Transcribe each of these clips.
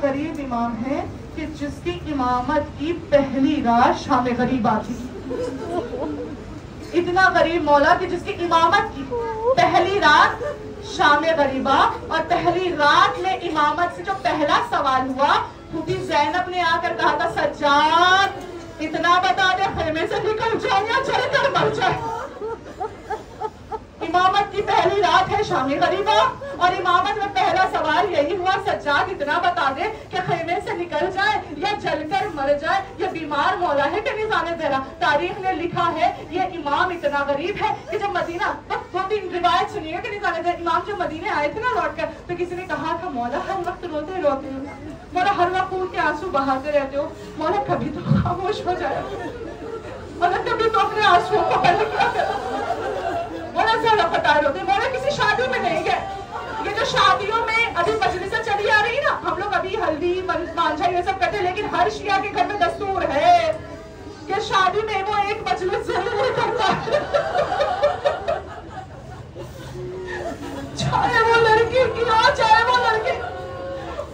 गरीब इमाम है कि जिसकी इमामत की पहली रात शाम गरीबा थी। इतना गरीब मौला कि जिसकी इमामत की पहली रात शाम गरीबा, और पहली रात में इमामत से जो पहला सवाल हुआ, क्योंकि जैनब ने आकर कहा था सज्जाद इतना बता दे खेमे से निकल जाए या चलकर मर जाए। इमामत की पहली रात है शाम गरीबा, और इमामत में पहला सवाल यही हुआ सज्जाद इतना बता दे कि खेमे से निकल जाए या जलकर मर जाए। ये बीमार मौला है कि निज़ाने तेरा। तारीख ने लिखा है ये इमाम इतना गरीब है कि जब मदीना, दो तीन रिवायत सुनिए कि निज़ाने तेरा इमाम जब मदीने आए थे ना लौट कर, तो किसी ने कहा था मौला हर वक्त रोते रोते हो, मौला हर वक्त खून के आंसू बहाते रहते हो, मौला कभी तो खामोश हो जाए, मौला कभी तो अपने आंसुओं को बंद किया करो। मौला ज्यादा पता होते, मौला किसी शादी में नहीं गए। ये जो शादियों में अभी मजलिस चली आ रही ना, हम लोग अभी हल्दी मांझा ये सब करते, लेकिन हर शिया के घर में दस्तूर है कि शादी में वो एक मजलिस जरूर करता है। चाहे वो लड़की की हो चाहे वो लड़की,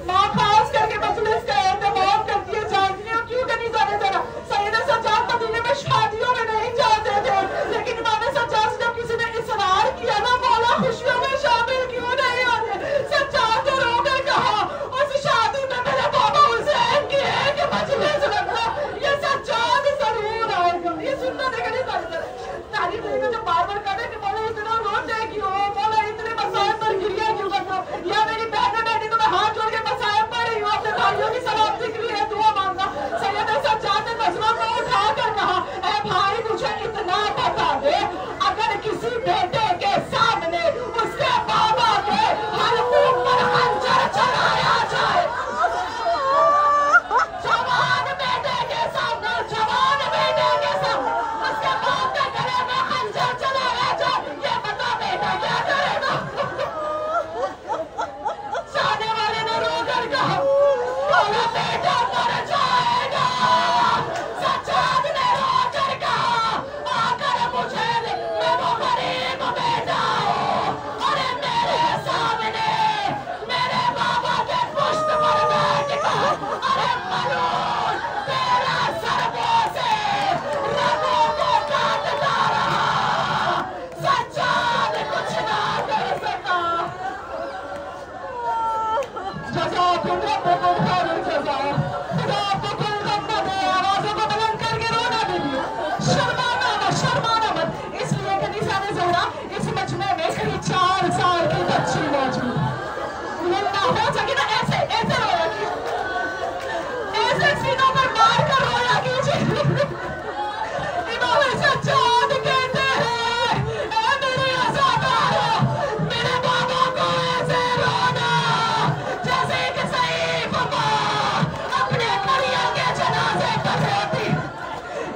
माँ खास करके मजलिस का एहतमाम करती है। जानती हो क्यों नहीं जाने देना? सैयदा सज्जाद मदीने में शादियों में नहीं जाते थे, लेकिन इमाम सज्जाद जब किसी ने इसरार किया ना मौला खुशियों में शामिल क्यों नहीं होते? सज्जाद ने रोकर कहा उस शादी में मेरे बाबा हुसैन की एक मजलिस रखना, ये सज्जाद जरूर आएगा। ये सुनना देखा नहीं सकता। तारीफ लेकर जब बार बार कहते कि मौला इतना रोते क्यों, मौला इतने मसाइल पर गिरिया क्यों करते हो, या मेरी बहन बेटी तुम्हें हाथ जोड़ के मसाइल पर रही हो, अपने भाइयों की सलामती के लिए दुआ मांगा। सैयदा सज्जाद ने नजरों में उठाकर कहा ऐ भाई मुझे इतना बता दे, अगर किसी बेटे के सामने उसके बाबा के हलकों पर खंजर चलाया जाए, जवान बेटे के सामने उसके बाप के गले में खंजर चलाया जाए, ये बता बेटा क्या करेगा? सामने वाले ने रोकर कहा बोला बेटा मर जाएगा। सज्जाद ने रोकर कहा आकर मुझे, मैं वो गरीब बेटा हूँ, अरे मेरे सामने मेरे बाबा के पुष्ट पर बैठ कर, अरे मलून तेरा सरबों से रगों को काटता रहा। सज्जाद कुछ ना कर सका। जज़ाकुम रब्बुकुम खैरुल जज़ा। खुदा आपको कुल गम न दे, आवाज़ों को बुलंद करके रोना दीजिए, शर्माना मत। इसलिए कि निशाने ज़हरा इस मजमे में करीब 4 साल की बच्ची मौजूद, ना हो सके ना ऐसे रोया कीजिए, ऐसे सीनों पर मार कर रोया कीजिए। इमाम सज्जाद कहते हैं ऐ मेरे अज़ादारों, मेरे बाबा को ऐसे रोना जैसे कि सईफ माँ अपने मरियम के जनाजे पर रोती।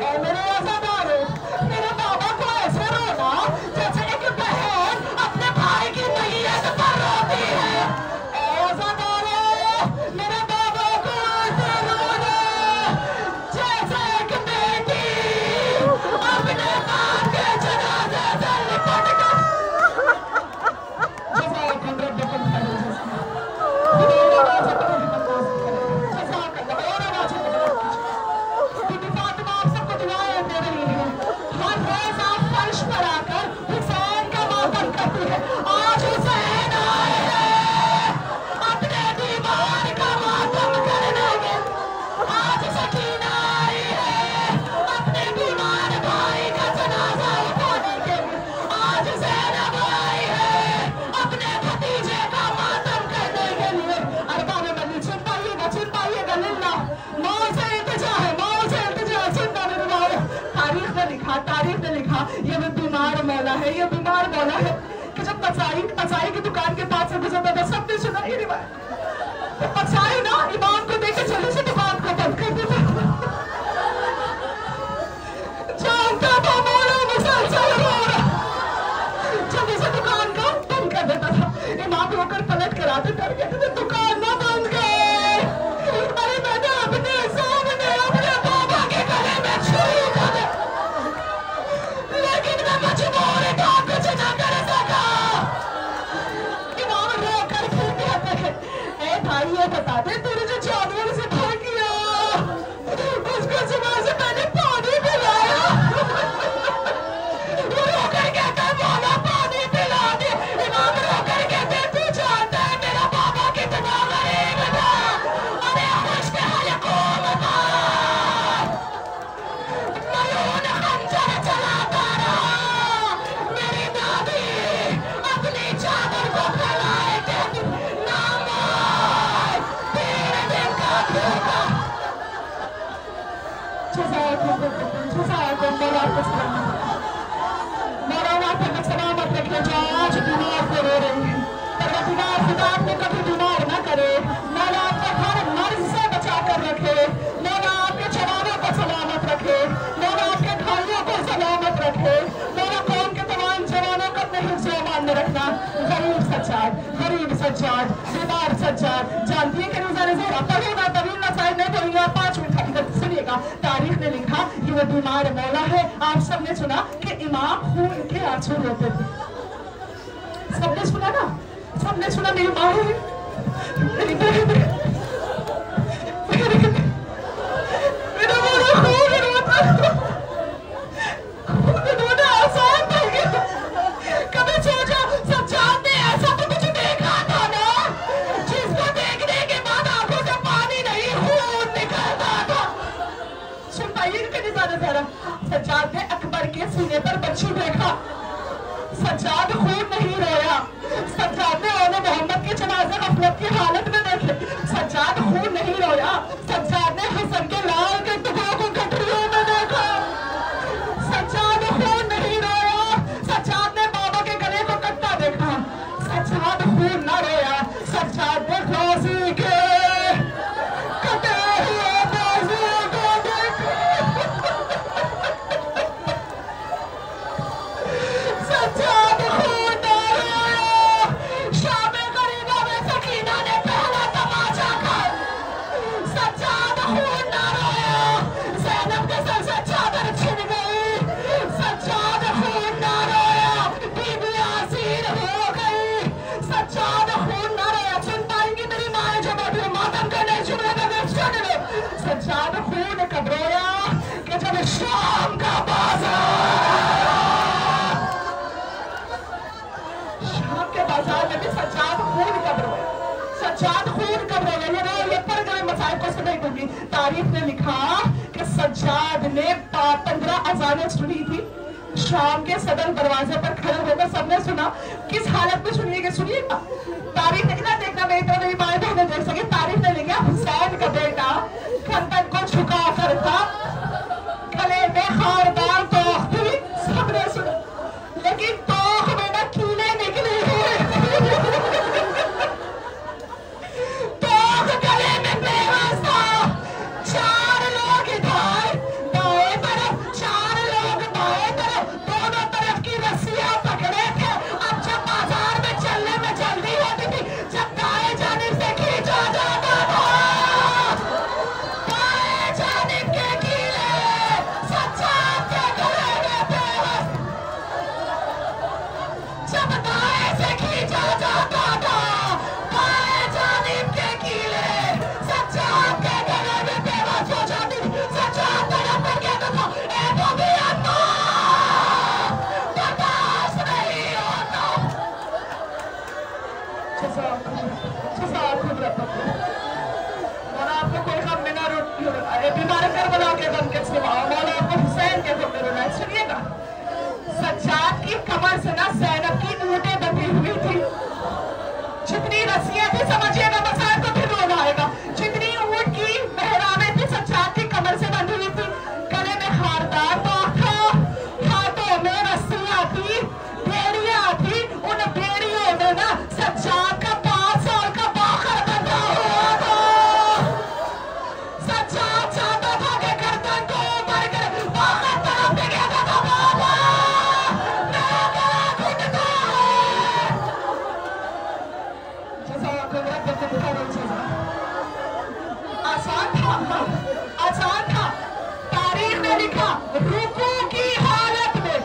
ऐ मेरे अज़ादारों, मेरे बाबा को ऐसे रोना जैसे एक बहन अपने भाई की मैयत पर रोती है। ऐ अज़ादारों, मेरे बाबा को ऐसे रोना जैसे एक बेटी अपने बाप के जनाजे से लिपट कर। जज़ाकुम रब्बुकुम खैरुल तारीख ने लिखा ये भी बीमार मौला है, ये बीमार मौला है कि जब पचाई की दुकान के पास से गुजरता था, सबने सुना ये रिवायत। तो पचाई ना इमाम को देखे चले से दुकान को बंद कर देता, जानता था मौला मुसलसल रो रहा, जल्दी से दुकान को बंद कर देता था। इमाम रोकर पलट कर आते डर गए थे, दुकान ना बंद कर, अरे मैंने अपने सामने अपने बाबा के गले में छुरी कर दी, लेकिन मैं मजबूर था कुछ न कर सका। इमाम रोकर फिर कहते हैं ऐ भाई ये बता दे तेरी जो मौलाना को सलामत रखे जो आज बीमार को रो रही है। परवरदिगार खुदा आपको कभी बीमार ना करे। मौला आपको हर मर्ज से बचा कर रखे। मौला आपके जवानों को सलामत रखे। मौला आपके भाइयों को सलामत रखे। मौला कौम के तमाम जवानों को अपने हिफ्ज़-ओ-अमान में रखना। गरीब सज्जाद, बीमार सज्जाद, जानती है कि रोज़ाना ज़ोहरा पढ़ेगा तवील मसाइल नहीं पढ़ेगा 5 मिनट हकीकत सुनिएगा। तारीख ने लिखा कि वो बीमार मौला है। आप सबने सुना कि इमाम खून के आंसू रोते थे। सबने सुना ना, सबने सुना मेरी माँ है, मेरी बहन है, मेरा बड़ा खून रोता, खून रोना आसान था क्या? कभी सोचा सज्जाद ने ऐसा तो कुछ देखा था ना, जिसको देखने के बाद आंखों से पानी नहीं खून निकलता था। सुन पाइए कि निज़ारा ज़रा सज्जाद ने अकबर के सीने पर बच्ची देखा। सज्जाद खून नहीं रोया। सज्जाद ने ओले मोहम्मद के जनाजे गफलत की हालत में देखे। सज्जाद खून नहीं रोया। सज्जाद ने हसन के लाल के टुकड़ों को गठरियों में देखा। सज्जाद खून नहीं रोया। सज्जाद ने बाबा के गले को कटता देखा। सज्जाद खून न रोया। सज्जाद ने रोज़ी के कटे हुए बाजू को देखा। सज्जाद खून न रोया। शामे गरीबा में सकीना ने पहला तमाचा खाया। सज्जाद खून न रोया। ज़ैनब के सर से चादर छिन गई। सज्जाद खून न रोया। बीबी आसीर हो गई। सज्जाद खून न रोया। सुन पाएंगी मेरी माँ जो बैठे मातम करने जुमले में सुन लो। सज्जाद खून कब रोया कि जब शाम का बाजार में भी सज्जाद खून कब रोया। सज्जाद खून कब रोया। ये पढ़ गए मसाइल को सुनाई दूंगी। तारीख ने लिखा कि सज्जाद ने 15 अज़ानें सुनी थी। शाम के सदर दरवाजे पर खड़े होकर सबने सुना। किस हालत में सुनिएगा, सुनिएगा। तारीख ने ना देखना मेरी तरह मेरी माएँ बहनें देख सके। तारीख ने लिखा हुसैन का बेटा गर्दन को झुका कर था, गले में खारदार तोख थी। सबने सुना, लेकिन तोख में ना कीले निकले हुए। तोख गले में बेबस था। 4 लोग इधर दाएं तरफ, 4 लोग बाएं तरफ, दोनों तरफ की रस्सियां पकड़े थे। अब जब बाजार में चलने में जल्दी होती थी, जब दाएं जानिब से खींचा जाता था, बाएं जानिब के कीले सज्जाद के गले में बेबस। जब दाएं से खींचा जाता था, बाएं जानिब के कीले सज्जाद के गले में बेबस हो जाती थी। सज्जाद तड़प कर कहता था, ए बबी अम्मा, बर्दाश्त नहीं होता। मौला आपको कोई गम में ना बीमार करबला के गम के सिवा मौला आपको हुसैन के गम में रोना है। सुनिएगा, सज्जाद की कमर से ना ज़ैनब की ऊँटें बंधी हुई थी। जितनी रस्सियां थी समझिएगा, मसाइल को फिर रोना आएगा। जितनी ऊँट की मेहराबें थी सज्जाद की कमर से बंधी हुई थी। गले में खारदार तोख था, हाथों में रस्सियां थी, बेड़ियां थी। उन बेड़ियों में ना सज्जाद का 5 साल का बाखर बंधा हुआ था। सज्जाद चाहता था कि गर्दन को ऊपर कर बाखर तरफ से कहता था, बाबा मेरा गला घुटता है। आसान था, आसान था। तारीख ने लिखा रुकू की हालत में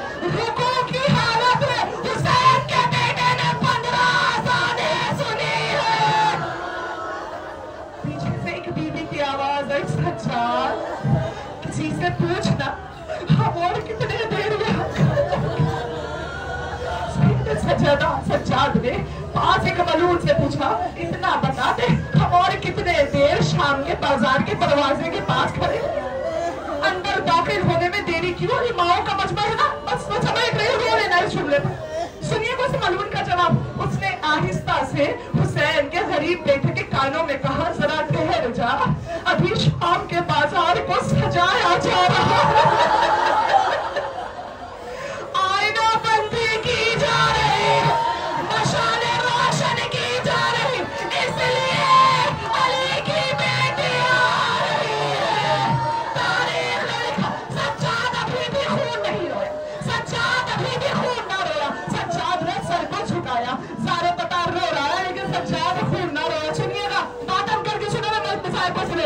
हुसैन के बेटे ने 15 अज़ानें सुनी है। पीछे से एक बीबी की आवाज आई, सज्जाद किसी से पूछना हम और कितने देर यहाँ। सज्जाद ने पास एक मलून से पूछा, इतना बता दे हम और कितने देर शाम के बाजार के दरवाजे के पास खड़े। अंदर दाखिल होने में देरी क्यों? ये माओ का मजमा है ना, बस वो समय रो लेना इस जुमले पर। सुनिए उस मलून का जवाब। उसने आहिस्ता से हुसैन के गरीब बेटे के कानों में कहा, जरा ठहर जा, अभी शाम के बाजार को सजाया जा रहा है।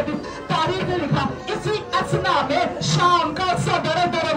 दिन तारीख ने लिखा, इसी असना में शाम का सदर दर